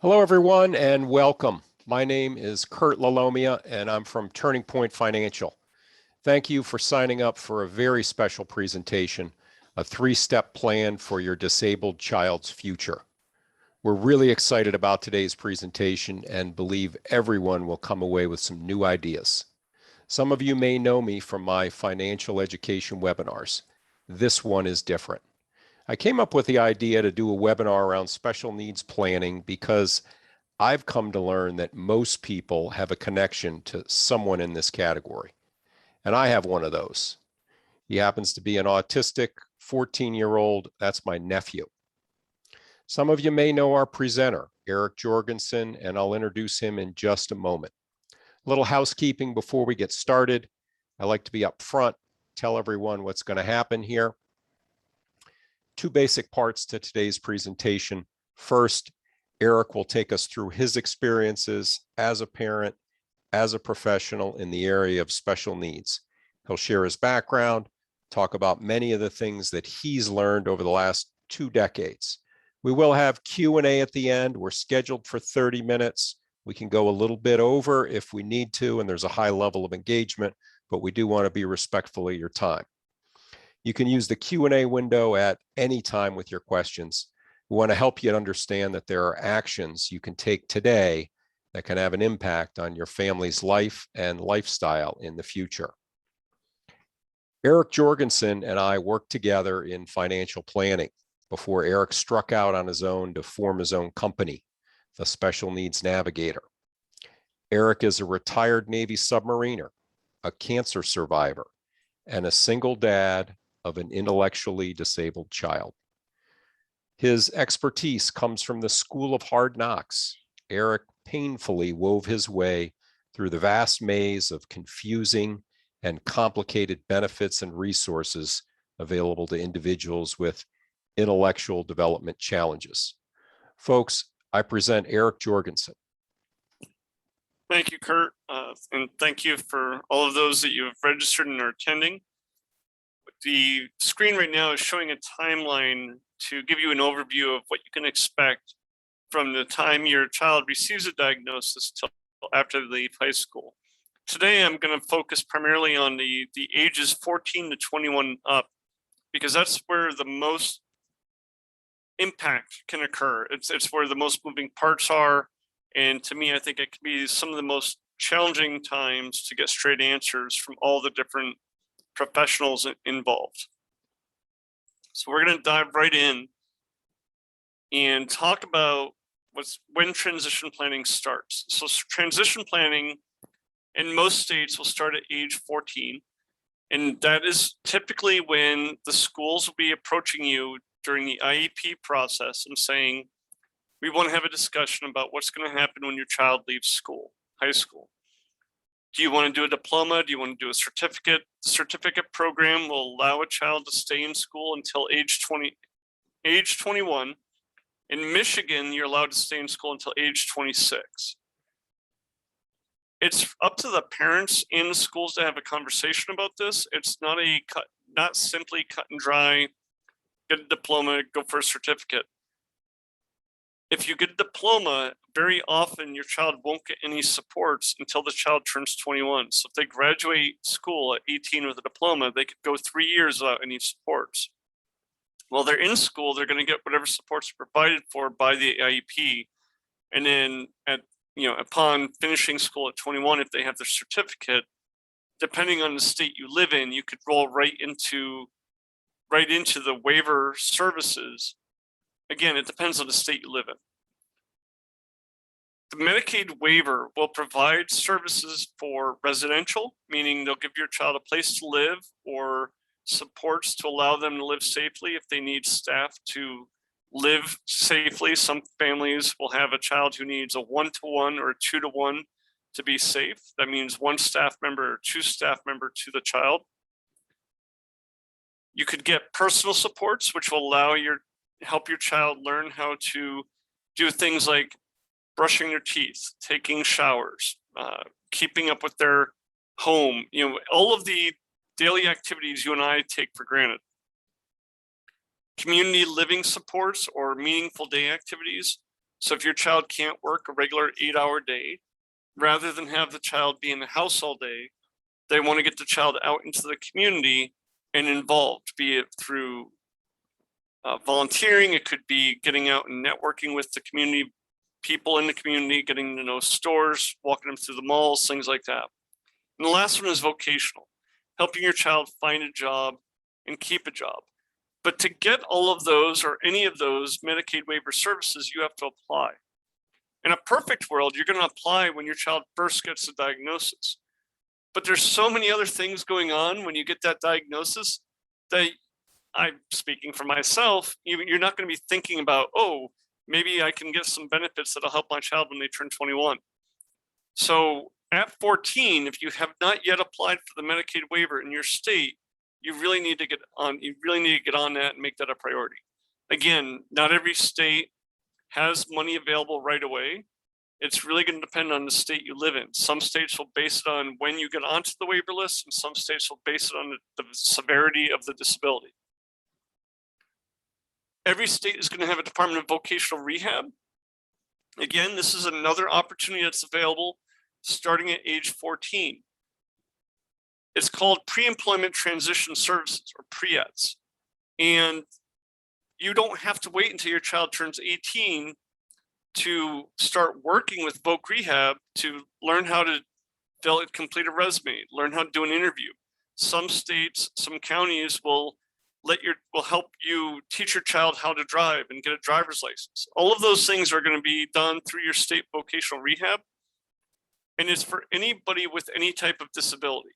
Hello, everyone, and welcome. My name is Kurt LaLomia, and I'm from Turning Point Financial. Thank you for signing up for a very special presentation, a three-step plan for your disabled child's future. We're really excited about today's presentation and believe everyone will come away with some new ideas. Some of you may know me from my financial education webinars. This one is different. I came up with the idea to do a webinar around special needs planning because I've come to learn that most people have a connection to someone in this category. And I have one of those. He happens to be an autistic 14-year-old. That's my nephew. Some of you may know our presenter, Eric Jorgensen, and I'll introduce him in just a moment. A little housekeeping before we get started. I like to be up front, tell everyone what's going to happen here. Two basic parts to today's presentation. First, Eric will take us through his experiences as a parent, as a professional in the area of special needs. He'll share his background, talk about many of the things that he's learned over the last 2 decades. We will have Q&A at the end. We're scheduled for 30 minutes. We can go a little bit over if we need to, and there's a high level of engagement, but we do want to be respectful of your time. You can use the Q&A window at any time with your questions. We want to help you understand that there are actions you can take today that can have an impact on your family's life and lifestyle in the future. Eric Jorgensen and I worked together in financial planning before Eric struck out on his own to form his own company, the Special Needs Navigator. Eric is a retired Navy submariner, a cancer survivor, and a single dad of an intellectually disabled child. His expertise comes from the School of Hard Knocks. Eric painfully wove his way through the vast maze of confusing and complicated benefits and resources available to individuals with intellectual development challenges. Folks, I present Eric Jorgensen. Thank you, Kurt, and thank you for all of those that you have registered and are attending. The screen right now is showing a timeline to give you an overview of what you can expect from the time your child receives a diagnosis till after they leave high school. Today, I'm going to focus primarily on the ages 14 to 21 up, because that's where the most impact can occur. It's where the most moving parts are. And to me, I think it can be some of the most challenging times to get straight answers from all the different professionals involved. So we're going to dive right in and talk about when transition planning starts. So transition planning in most states will start at age 14. And that is typically when the schools will be approaching you during the IEP process and saying, we want to have a discussion about what's going to happen when your child leaves school, high school. Do you want to do a diploma? Do you want to do a certificate? The certificate program will allow a child to stay in school until age 21. In Michigan, you're allowed to stay in school until age 26. It's up to the parents in the schools to have a conversation about this. It's not simply cut and dry, get a diploma, go for a certificate. If you get a diploma, very often your child won't get any supports until the child turns 21. So if they graduate school at 18 with a diploma, they could go 3 years without any supports. While they're in school, they're going to get whatever supports are provided for by the IEP. And then upon finishing school at 21, if they have their certificate, depending on the state you live in, you could roll right into the waiver services. Again, it depends on the state you live in. The Medicaid waiver will provide services for residential, meaning they'll give your child a place to live or supports to allow them to live safely if they need staff to live safely. Some families will have a child who needs a 1-to-1 or a 2-to-1 to be safe. That means 1 staff member or 2 staff member to the child. You could get personal supports, which will help your child learn how to do things like brushing their teeth, taking showers, keeping up with their home, all of the daily activities you and I take for granted. Community living supports or meaningful day activities. So if your child can't work a regular 8-hour day, rather than have the child be in the house all day, they want to get the child out into the community and involved, be it through volunteering. It could be getting out and networking with the community, people in the community, getting to know stores, walking them through the malls, things like that. And the last one is vocational, helping your child find a job and keep a job. But to get all of those or any of those Medicaid waiver services, you have to apply. In a perfect world, you're going to apply when your child first gets the diagnosis. But there's so many other things going on when you get that diagnosis that, I'm speaking for myself, you're not going to be thinking about, oh, maybe I can get some benefits that'll help my child when they turn 21. So at 14, if you have not yet applied for the Medicaid waiver in your state, you really need to get on that and make that a priority. Again, not every state has money available right away. It's really going to depend on the state you live in. Some states will base it on when you get onto the waiver list, and some states will base it on the severity of the disability. Every state is going to have a Department of Vocational Rehab. Again, this is another opportunity that's available starting at age 14. It's called Pre-Employment Transition Services, or PREATS. And you don't have to wait until your child turns 18 to start working with Voc Rehab to learn how to complete a resume, learn how to do an interview. Some states, some counties will help you teach your child how to drive and get a driver's license. All of those things are going to be done through your state vocational rehab, and it's for anybody with any type of disability.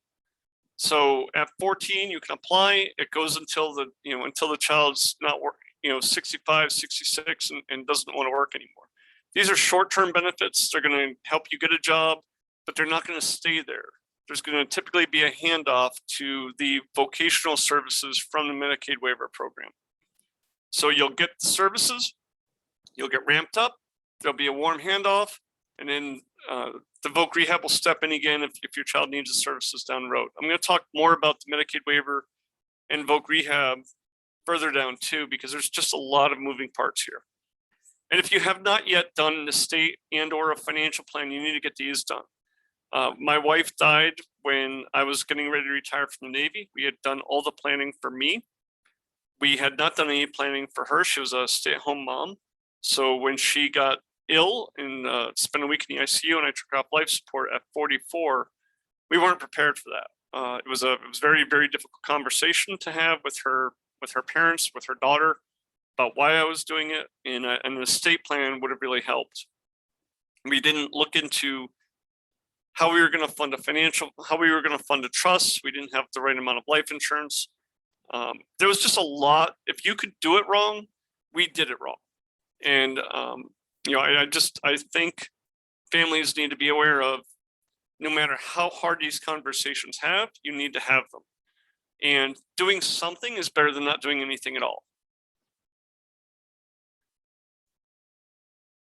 So at 14, you can apply. It goes until the child's not working, 65, 66, and doesn't want to work anymore. These are short-term benefits. They're going to help you get a job, but they're not going to stay there. There's going to typically be a handoff to the vocational services from the Medicaid waiver program. So you'll get the services, you'll get ramped up, there'll be a warm handoff, and then the Voc Rehab will step in again if your child needs the services down the road. I'm going to talk more about the Medicaid waiver and Voc Rehab further down too, because there's just a lot of moving parts here. And if you have not yet done the state and or a financial plan, you need to get these done. My wife died when I was getting ready to retire from the Navy. We had done all the planning for me. We had not done any planning for her. She was a stay-at-home mom. So when she got ill and spent a week in the ICU and I took her off life support at 44, we weren't prepared for that. It was very, very difficult conversation to have with her parents, with her daughter, about why I was doing it, and an estate plan would have really helped. We didn't look into how we were going to fund a trust. We didn't have the right amount of life insurance. There was just a lot. If you could do it wrong, we did it wrong. And I think families need to be aware of, no matter how hard these conversations have, you need to have them. And doing something is better than not doing anything at all.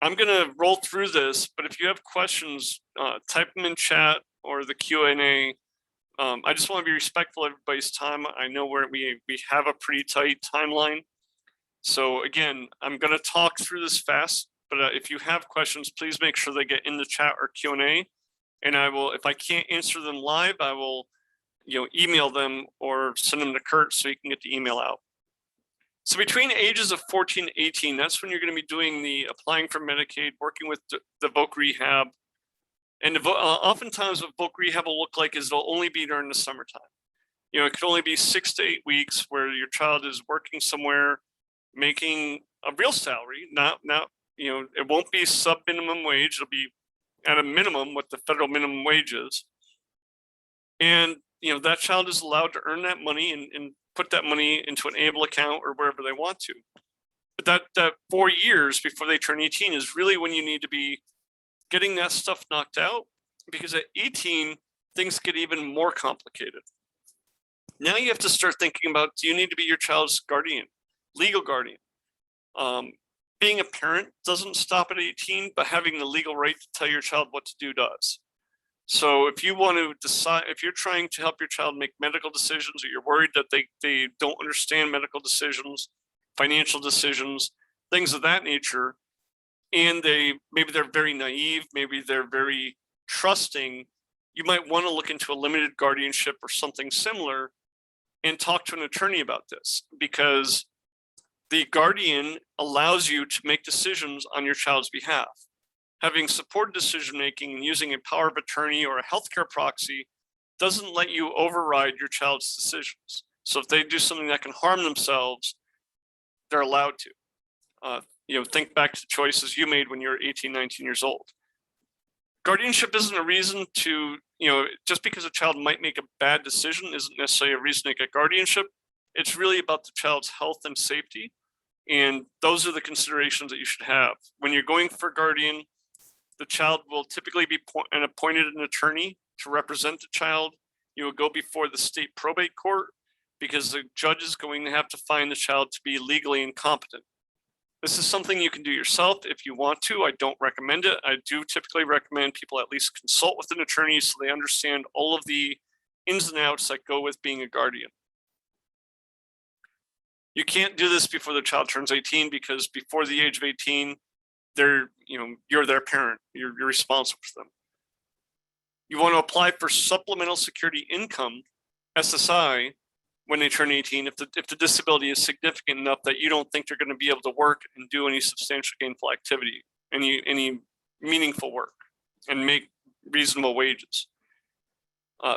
I'm going to roll through this, but if you have questions, type them in chat or the Q&A. I just want to be respectful of everybody's time. I know we have a pretty tight timeline. So again, I'm going to talk through this fast, but if you have questions, please make sure they get in the chat or Q&A. And I will, if I can't answer them live, I will email them or send them to Kurt so you can get the email out. So between ages of 14 and 18, that's when you're going to be doing the applying for Medicaid, working with the Voc Rehab. And oftentimes what Voc Rehab will look like is it'll only be during the summertime. It could only be 6 to 8 weeks where your child is working somewhere, making a real salary, it won't be sub minimum wage. It'll be at a minimum what the federal minimum wage is. And, that child is allowed to earn that money and put that money into an ABLE account or wherever they want to. But that 4 years before they turn 18 is really when you need to be getting that stuff knocked out, because at 18, things get even more complicated. Now you have to start thinking about, do you need to be your child's guardian, legal guardian? Being a parent doesn't stop at 18, but having the legal right to tell your child what to do does. So if you want to decide, if you're trying to help your child make medical decisions, or you're worried that they don't understand medical decisions, financial decisions, things of that nature, and maybe they're very naive, maybe they're very trusting, you might want to look into a limited guardianship or something similar and talk to an attorney about this, because the guardian allows you to make decisions on your child's behalf. Having supported decision making and using a power of attorney or a healthcare proxy doesn't let you override your child's decisions. So if they do something that can harm themselves, they're allowed to. Think back to the choices you made when you were 18, 19 years old. Guardianship isn't a reason to, just because a child might make a bad decision isn't necessarily a reason to get guardianship. It's really about the child's health and safety. And those are the considerations that you should have. When you're going for guardian, the child will typically be appointed an attorney to represent the child. You will go before the state probate court because the judge is going to have to find the child to be legally incompetent. This is something you can do yourself if you want to. I don't recommend it. I do typically recommend people at least consult with an attorney so they understand all of the ins and outs that go with being a guardian. You can't do this before the child turns 18, because before the age of 18, you're their parent. You're responsible for them. You want to apply for supplemental security income, SSI, when they turn 18, if the disability is significant enough that you don't think they're going to be able to work and do any substantial gainful activity, any meaningful work, and make reasonable wages.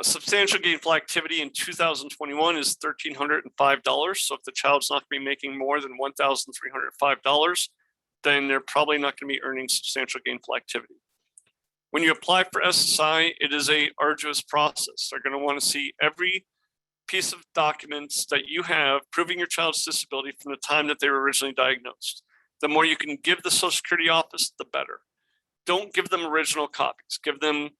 Substantial gainful activity in 2021 is $1,305. So if the child's not going to be making more than $1,305, then they're probably not going to be earning substantial gainful activity. When you apply for SSI, it is a arduous process. They're going to want to see every piece of documents that you have proving your child's disability from the time that they were originally diagnosed. The more you can give the Social Security office, the better. Don't give them original copies. Give them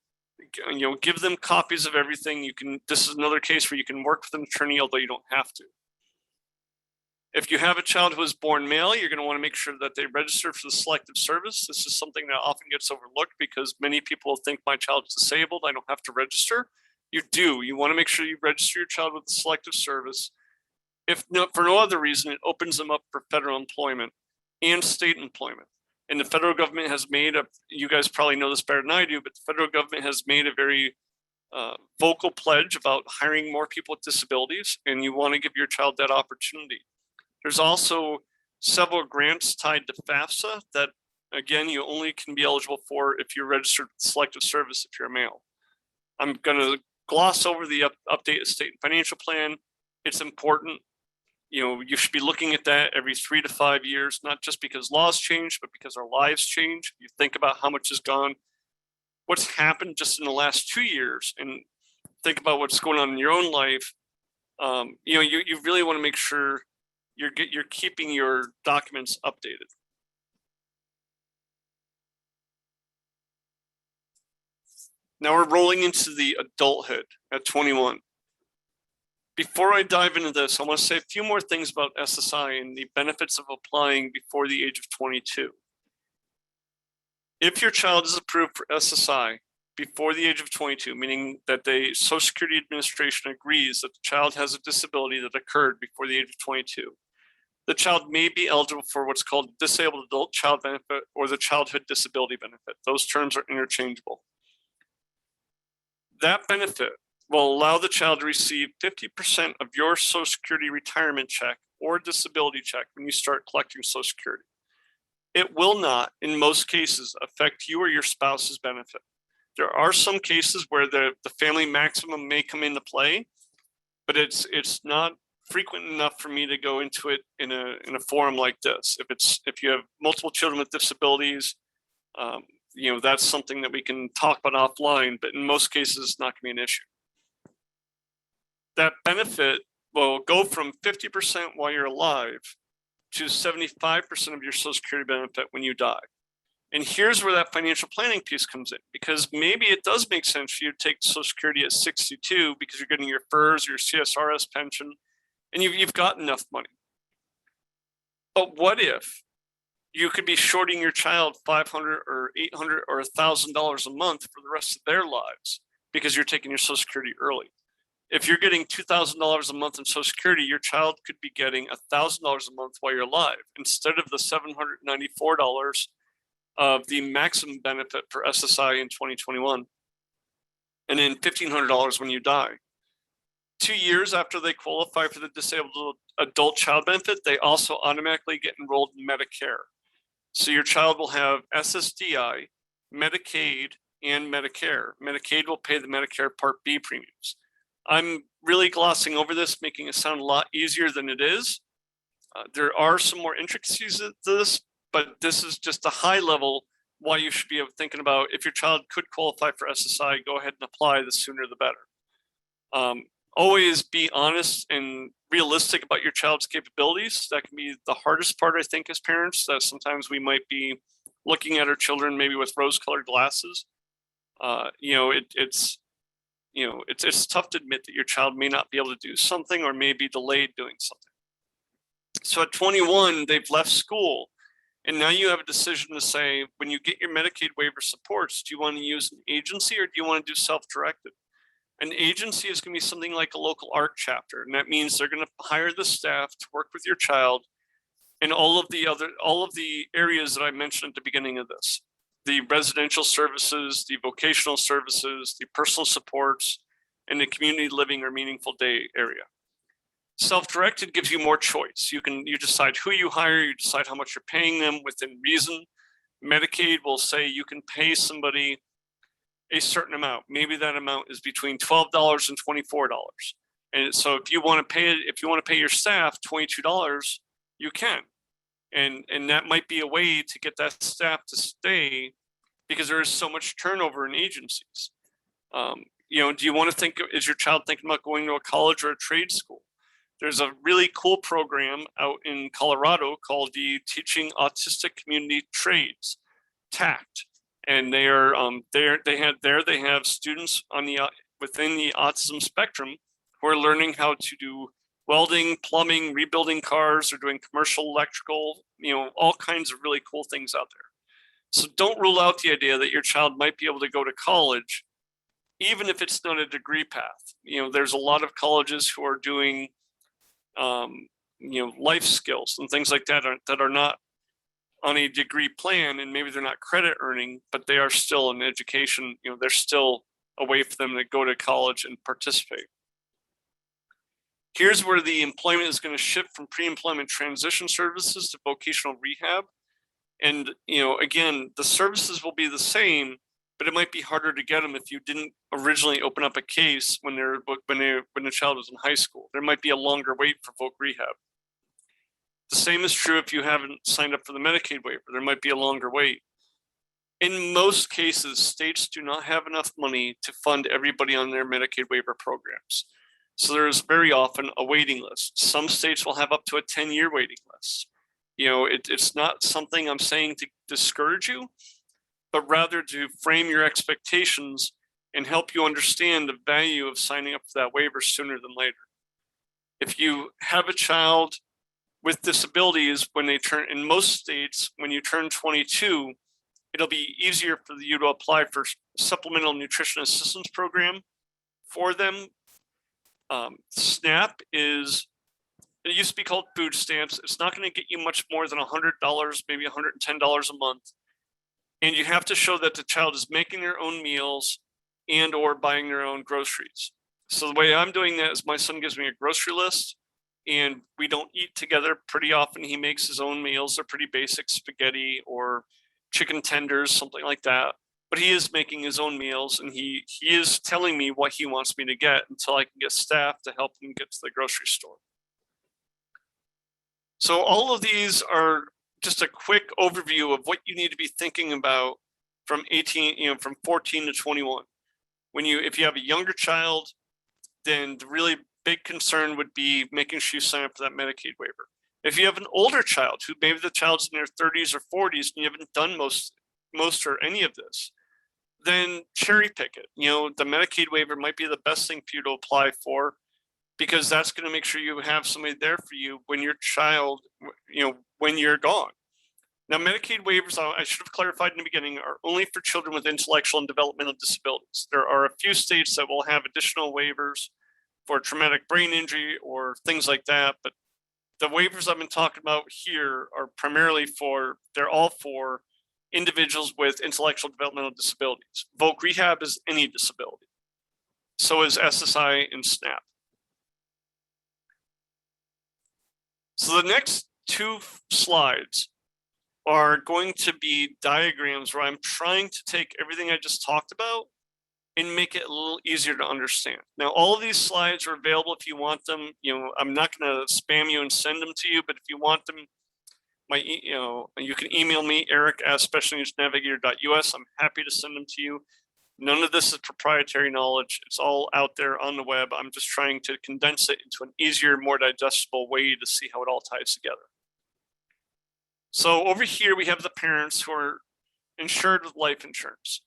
copies of everything. This is another case where you can work with an attorney, although you don't have to. If you have a child who is born male, you're going to want to make sure that they register for the selective service. This is something that often gets overlooked because many people think my child is disabled, I don't have to register. You do. You want to make sure you register your child with the selective service. If for no other reason, it opens them up for federal employment and state employment. And the federal government has made you guys probably know this better than I do, but the federal government has made a very vocal pledge about hiring more people with disabilities, and you want to give your child that opportunity. There's also several grants tied to FAFSA that, again, you only can be eligible for if you're registered with selective service if you're a male. I'm going to gloss over the updated state and financial plan. It's important. You should be looking at that every 3 to 5 years, not just because laws change, but because our lives change. You think about how much has gone, what's happened just in the last 2 years, and think about what's going on in your own life. You really want to make sure you're keeping your documents updated. Now we're rolling into the adulthood at 21. Before I dive into this, I want to say a few more things about SSI and the benefits of applying before the age of 22. If your child is approved for SSI before the age of 22, meaning that the Social Security Administration agrees that the child has a disability that occurred before the age of 22, the child may be eligible for what's called Disabled Adult Child Benefit or the Childhood Disability Benefit. Those terms are interchangeable. That benefit will allow the child to receive 50% of your Social Security retirement check or disability check when you start collecting Social Security. It will not, in most cases, affect you or your spouse's benefit. There are some cases where the family maximum may come into play, but it's not frequent enough for me to go into it in a forum like this. If you have multiple children with disabilities, that's something that we can talk about offline, but in most cases, it's not going to be an issue. That benefit will go from 50% while you're alive to 75% of your Social Security benefit when you die. And here's where that financial planning piece comes in, because maybe it does make sense for you to take Social Security at 62 because you're getting your FERS, your CSRS pension, and you've got enough money. But what if you could be shorting your child $500 or $800 or $1,000 a month for the rest of their lives because you're taking your Social Security early? If you're getting $2,000 a month in Social Security, your child could be getting $1,000 a month while you're alive instead of the $794 of the maximum benefit for SSI in 2021, and then $1,500 when you die. 2 years after they qualify for the disabled adult child benefit, they also automatically get enrolled in Medicare. So your child will have SSDI, Medicaid, and Medicare. Medicaid will pay the Medicare Part B premiums. I'm really glossing over this, making it sound a lot easier than it is. There are some more intricacies to this, but this is just a high level why you should be thinking about if your child could qualify for SSI, go ahead and apply, the sooner the better. Always be honest and realistic about your child's capabilities. That can be the hardest part, I think, as parents, that sometimes we might be looking at our children maybe with rose-colored glasses. It's tough to admit that your child may not be able to do something or may be delayed doing something. So at 21, they've left school, and now you have a decision to say, when you get your Medicaid waiver supports, do you want to use an agency or do you want to do self-directed? An agency is going to be something like a local ARC chapter, and that means they're going to hire the staff to work with your child in all of the areas that I mentioned at the beginning of this: the residential services, the vocational services, the personal supports, and the community living or meaningful day area. Self-directed gives you more choice. You decide who you hire, you decide how much you're paying them within reason. Medicaid will say you can pay somebody a certain amount. Maybe that amount is between $12 and $24. And so if you want to pay your staff $22, you can. And that might be a way to get that staff to stay, because there is so much turnover in agencies. Do you want to think, is your child thinking about going to a college or a trade school? There's a really cool program out in Colorado called the Teaching Autistic Community Trades, TACT. And they have students within the autism spectrum who are learning how to do welding, plumbing, rebuilding cars, or doing commercial electrical, all kinds of really cool things out there. So don't rule out the idea that your child might be able to go to college, even if it's not a degree path. There's a lot of colleges who are doing life skills and things like that are not on a degree plan, and maybe they're not credit earning, but they are still in education. There's still a way for them to go to college and participate. Here's where the employment is going to shift from pre-employment transition services to vocational rehab. And, again, the services will be the same, but it might be harder to get them if you didn't originally open up a case when the child was in high school. There might be a longer wait for voc rehab. The same is true if you haven't signed up for the Medicaid waiver. There might be a longer wait. In most cases, states do not have enough money to fund everybody on their Medicaid waiver programs. So there's very often a waiting list. Some states will have up to a 10-year waiting list. It's not something I'm saying to discourage you, but rather to frame your expectations and help you understand the value of signing up for that waiver sooner than later. If you have a child with disabilities, in most states, when you turn 22, it'll be easier for you to apply for supplemental nutrition assistance program for them. SNAP it used to be called food stamps. It's not going to get you much more than $100, maybe $110 a month. And you have to show that the child is making their own meals and or buying their own groceries. So the way I'm doing that is my son gives me a grocery list, and we don't eat together pretty often. He makes his own meals. They're pretty basic spaghetti or chicken tenders, something like that. But he is making his own meals, and he is telling me what he wants me to get until I can get staff to help him get to the grocery store. So all of these are just a quick overview of what you need to be thinking about from 14 to 21. If you have a younger child, then the really big concern would be making sure you sign up for that Medicaid waiver. If you have an older child who maybe the child's in their 30s or 40s and you haven't done most or any of this, then cherry pick it. The Medicaid waiver might be the best thing for you to apply for, because that's going to make sure you have somebody there for you when your child, when you're gone. Now, Medicaid waivers, I should have clarified in the beginning, are only for children with intellectual and developmental disabilities. There are a few states that will have additional waivers for traumatic brain injury or things like that, but the waivers I've been talking about here are primarily they're all for individuals with intellectual developmental disabilities. Voc Rehab is any disability. So is SSI and SNAP. So the next two slides are going to be diagrams where I'm trying to take everything I just talked about and make it a little easier to understand. Now, all of these slides are available if you want them. I'm not going to spam you and send them to you, but if you want them, you can email me, eric@specialneedsnavigator.us. I'm happy to send them to you. None of this is proprietary knowledge. It's all out there on the web. I'm just trying to condense it into an easier, more digestible way to see how it all ties together. So over here, we have the parents who are insured with life insurance.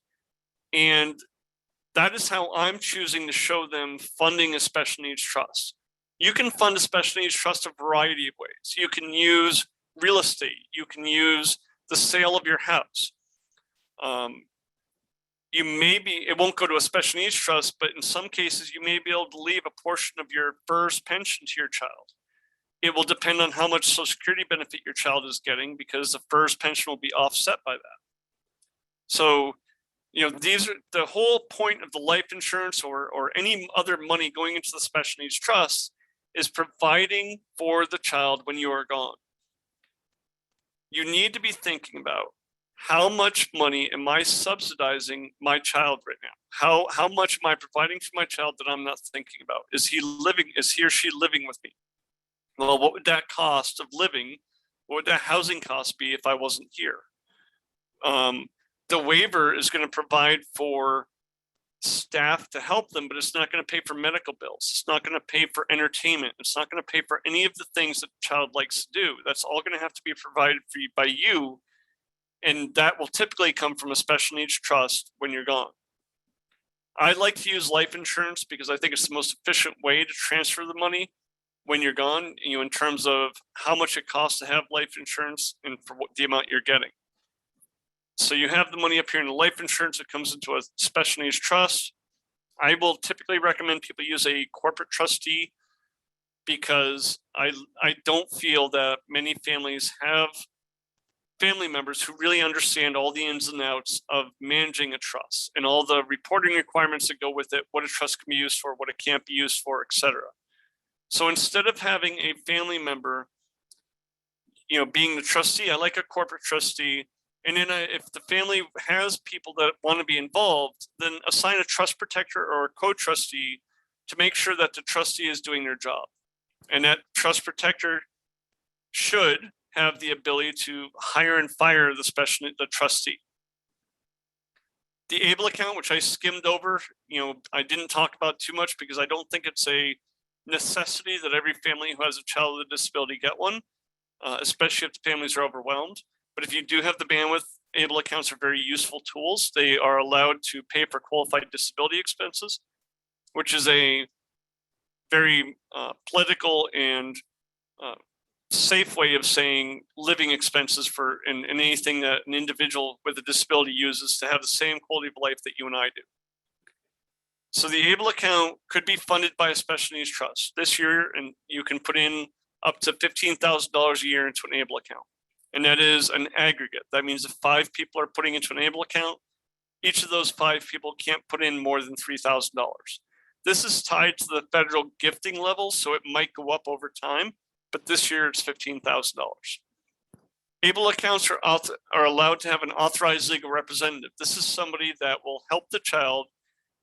And that is how I'm choosing to show them funding a special needs trust. You can fund a special needs trust a variety of ways. You can use real estate. You can use the sale of your house. It won't go to a special needs trust, but in some cases, you may be able to leave a portion of your FERS pension to your child. It will depend on how much Social Security benefit your child is getting, because the FERS pension will be offset by that. So, these are the whole point of the life insurance or any other money going into the special needs trust is providing for the child when you are gone. You need to be thinking about, how much money am I subsidizing my child right now? How much am I providing for my child that I'm not thinking about? Is he or she living with me? Well, what would that cost of living? What would that housing cost be if I wasn't here? The waiver is going to provide for staff to help them, but it's not going to pay for medical bills. It's not going to pay for entertainment. It's not going to pay for any of the things that the child likes to do. That's all going to have to be provided for you by you. And that will typically come from a special needs trust when you're gone. I like to use life insurance because I think it's the most efficient way to transfer the money when you're gone, in terms of how much it costs to have life insurance and for the amount you're getting. So you have the money up here in the life insurance that comes into a special needs trust. I will typically recommend people use a corporate trustee because I don't feel that many families have family members who really understand all the ins and outs of managing a trust and all the reporting requirements that go with it, what a trust can be used for, what it can't be used for, etc. So instead of having a family member, being the trustee, I like a corporate trustee. And then if the family has people that want to be involved, then assign a trust protector or a co-trustee to make sure that the trustee is doing their job. And that trust protector should have the ability to hire and fire the trustee. The ABLE account, which I skimmed over, I didn't talk about too much because I don't think it's a necessity that every family who has a child with a disability get one, especially if the families are overwhelmed. But if you do have the bandwidth, ABLE accounts are very useful tools. They are allowed to pay for qualified disability expenses, which is a very political and safe way of saying living expenses for and anything that an individual with a disability uses to have the same quality of life that you and I do. So the ABLE account could be funded by a special needs trust this year, and you can put in up to $15,000 a year into an ABLE account. And that is an aggregate. That means if 5 people are putting into an ABLE account, each of those 5 people can't put in more than $3,000. This is tied to the federal gifting level, so it might go up over time, but this year it's $15,000. ABLE accounts are allowed to have an authorized legal representative. This is somebody that will help the child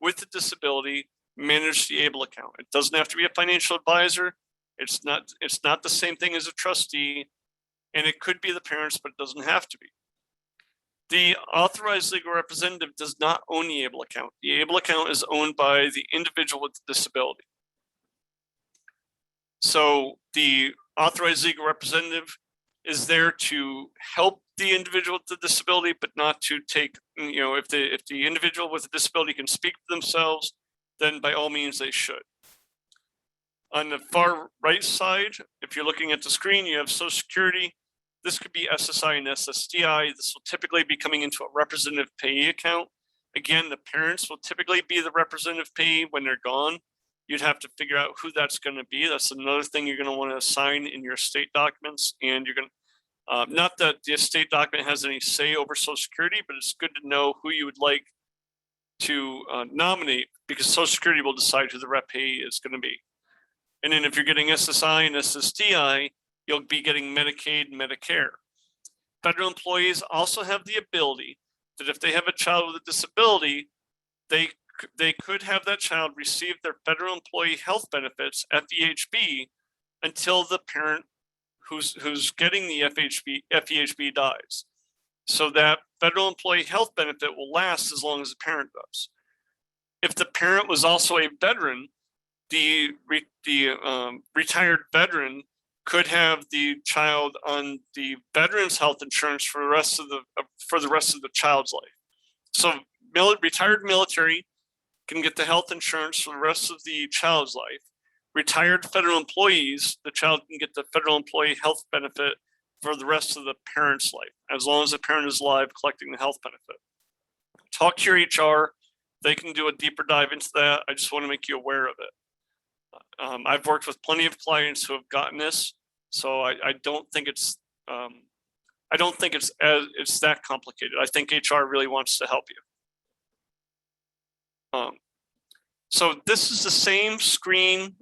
with the disability manage the ABLE account. It doesn't have to be a financial advisor. It's not the same thing as a trustee, and it could be the parents, but it doesn't have to be. The authorized legal representative does not own the ABLE account. The ABLE account is owned by the individual with the disability. So the authorized legal representative is there to help the individual with the disability, but not to take, if the individual with a disability can speak for themselves, then by all means they should. On the far right side, if you're looking at the screen, you have Social Security. This could be SSI and SSDI. This will typically be coming into a representative payee account. Again, the parents will typically be the representative payee when they're gone. You'd have to figure out who that's going to be. That's another thing you're going to want to assign in your state documents. And Not that the estate document has any say over Social Security, but it's good to know who you would like to nominate, because Social Security will decide who the rep payee is going to be. And then if you're getting SSI and SSDI, you'll be getting Medicaid and Medicare. Federal employees also have the ability that if they have a child with a disability, they could have that child receive their federal employee health benefits, FEHB, until the parent who's getting the FEHB dies. So that federal employee health benefit will last as long as the parent does. If the parent was also a veteran, the retired veteran could have the child on the veteran's health insurance for the rest of the child's life. So retired military can get the health insurance for the rest of the child's life. Retired federal employees, the child can get the federal employee health benefit for the rest of the parent's life, as long as the parent is alive collecting the health benefit. Talk to your HR. They can do a deeper dive into that. I just want to make you aware of it. I've worked with plenty of clients who have gotten this, so I don't think it's it's that complicated. I think HR really wants to help you. So this is the same screen.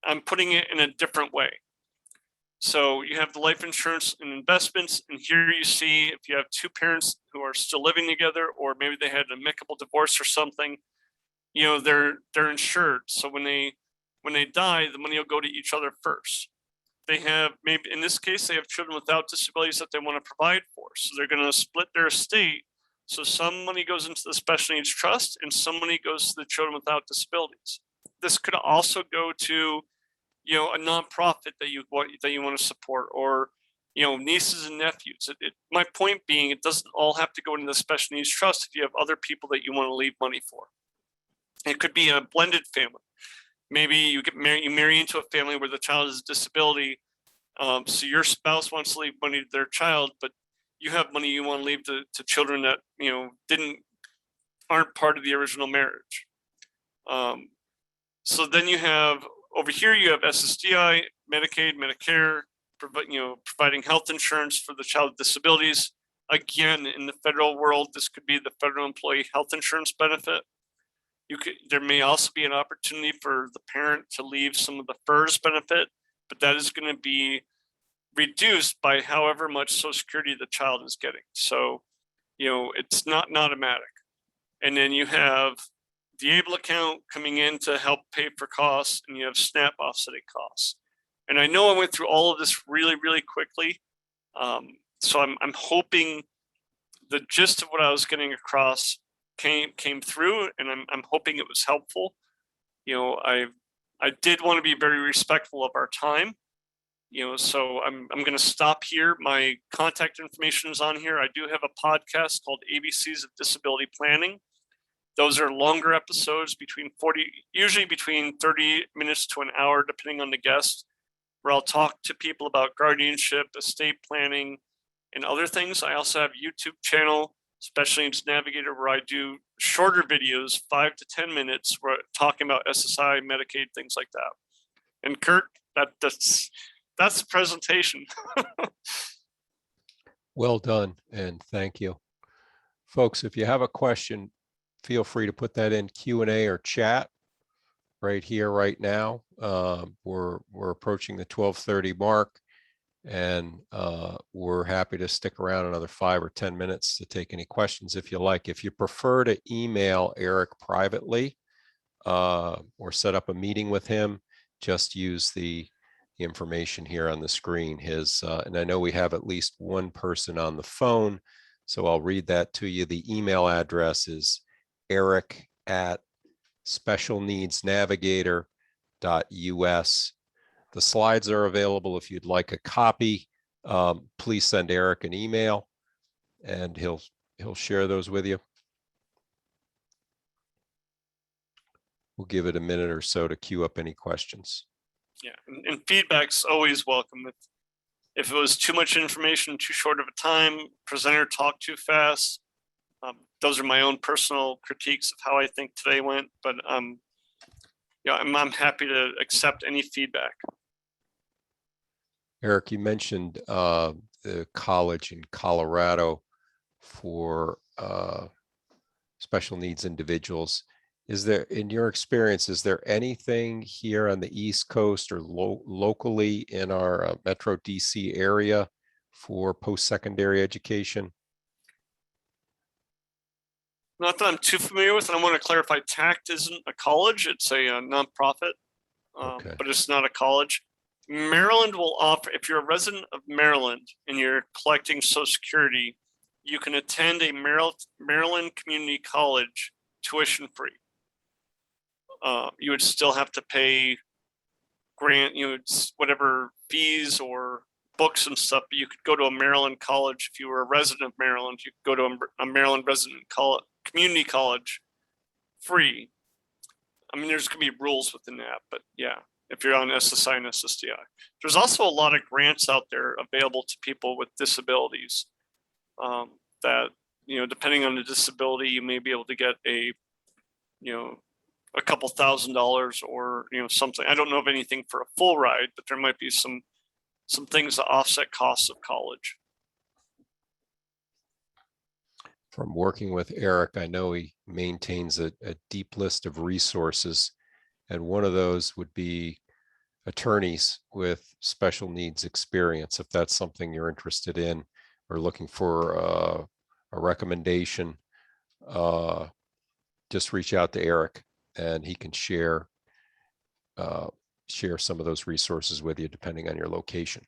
I'm putting it in a different way. So you have the life insurance and investments, and here you see if you have two parents who are still living together, or maybe they had an amicable divorce or something, you know, they're insured. So when they die, the money will go to each other first. They have, maybe in this case, they have children without disabilities that they want to provide for. So they're going to split their estate. So some money goes into the special needs trust and some money goes to the children without disabilities. This could also go to, you know, a nonprofit that you want to support, or, you know, nieces and nephews. My point being, it doesn't all have to go into the special needs trust if you have other people that you want to leave money for. It could be a blended family. Maybe you marry into a family where the child has a disability, so your spouse wants to leave money to their child, but you have money you want to leave to children that, you know, aren't part of the original marriage. So then you have, over here you have SSDI, Medicaid, Medicare, providing health insurance for the child with disabilities. Again, in the federal world, this could be the federal employee health insurance benefit. There may also be an opportunity for the parent to leave some of the FERS benefit, but that is going to be reduced by however much Social Security the child is getting. So, you know, it's not automatic. And then you have the ABLE account coming in to help pay for costs, and you have SNAP offsetting costs. And I know I went through all of this really, really quickly. So I'm hoping the gist of what I was getting across came through, and I'm hoping it was helpful. You know, I did want to be very respectful of our time. You know, so I'm going to stop here. My contact information is on here. I do have a podcast called ABCs of Disability Planning. Those are longer episodes, usually between 30 minutes to an hour, depending on the guest, where I'll talk to people about guardianship, estate planning, and other things. I also have a YouTube channel, especially in Navigator, where I do shorter videos, 5 to 10 minutes, where talking about SSI, Medicaid, things like that. And Kurt, that's the presentation. Well done, and thank you. Folks, if you have a question, feel free to put that in Q&A or chat right here, right now. We're approaching the 12:30 mark, and we're happy to stick around another 5 or 10 minutes to take any questions if you like. If you prefer to email Eric privately or set up a meeting with him, just use the information here on the screen. And I know we have at least one person on the phone, so I'll read that to you. The email address is eric@specialneedsnavigator.us. The slides are available if you'd like a copy. Please send Eric an email, and he'll share those with you. We'll give it a minute or so to queue up any questions. Yeah, and feedback's always welcome. If it was too much information, too short of a time, presenter talked too fast, those are my own personal critiques of how I think today went. But yeah, I'm happy to accept any feedback. Eric, you mentioned the college in Colorado for special needs individuals. Is there, in your experience, is there anything here on the East Coast or locally in our Metro DC area for post-secondary education? Not that I'm too familiar with, and I want to clarify, TACT isn't a college, it's a nonprofit, Okay. but it's not a college. Maryland will offer, if you're a resident of Maryland and you're collecting Social Security, you can attend a Maryland Community College tuition free. You would still have to pay whatever fees or books and stuff, but you could go to a Maryland college. If you were a resident of Maryland, you could go to a Maryland resident community college free. I mean, there's gonna be rules within that, but yeah, if you're on SSI and SSDI. There's also a lot of grants out there available to people with disabilities that, depending on the disability, you may be able to get a couple $1,000s or, something. I don't know of anything for a full ride, but there might be some things that offset costs of college. From working with Eric, I know he maintains a deep list of resources, and one of those would be attorneys with special needs experience. If that's something you're interested in or looking for a recommendation, just reach out to Eric and he can share some of those resources with you depending on your location.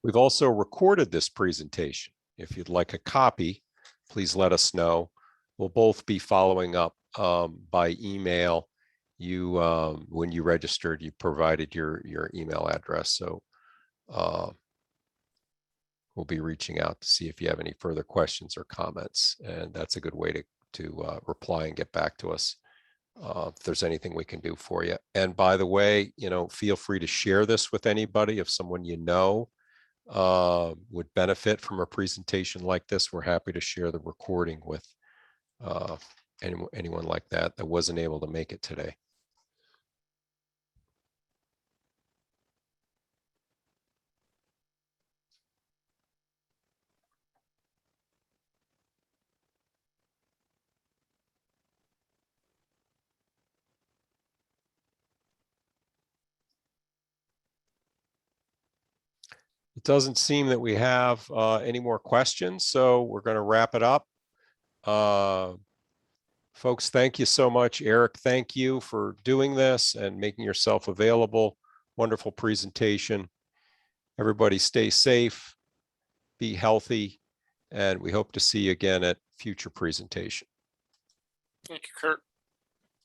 We've also recorded this presentation. If you'd like a copy, please let us know. We'll both be following up by email. When you registered, you provided your email address. So we'll be reaching out to see if you have any further questions or comments. And that's a good way to reply and get back to us if there's anything we can do for you. And by the way, feel free to share this with anybody. If someone would benefit from a presentation like this, we're happy to share the recording with anyone like that wasn't able to make it today. It doesn't seem that we have any more questions, so we're going to wrap it up. Folks, thank you so much. Eric, thank you for doing this and making yourself available. Wonderful presentation. Everybody stay safe, be healthy, and we hope to see you again at future presentation. Thank you, Kurt.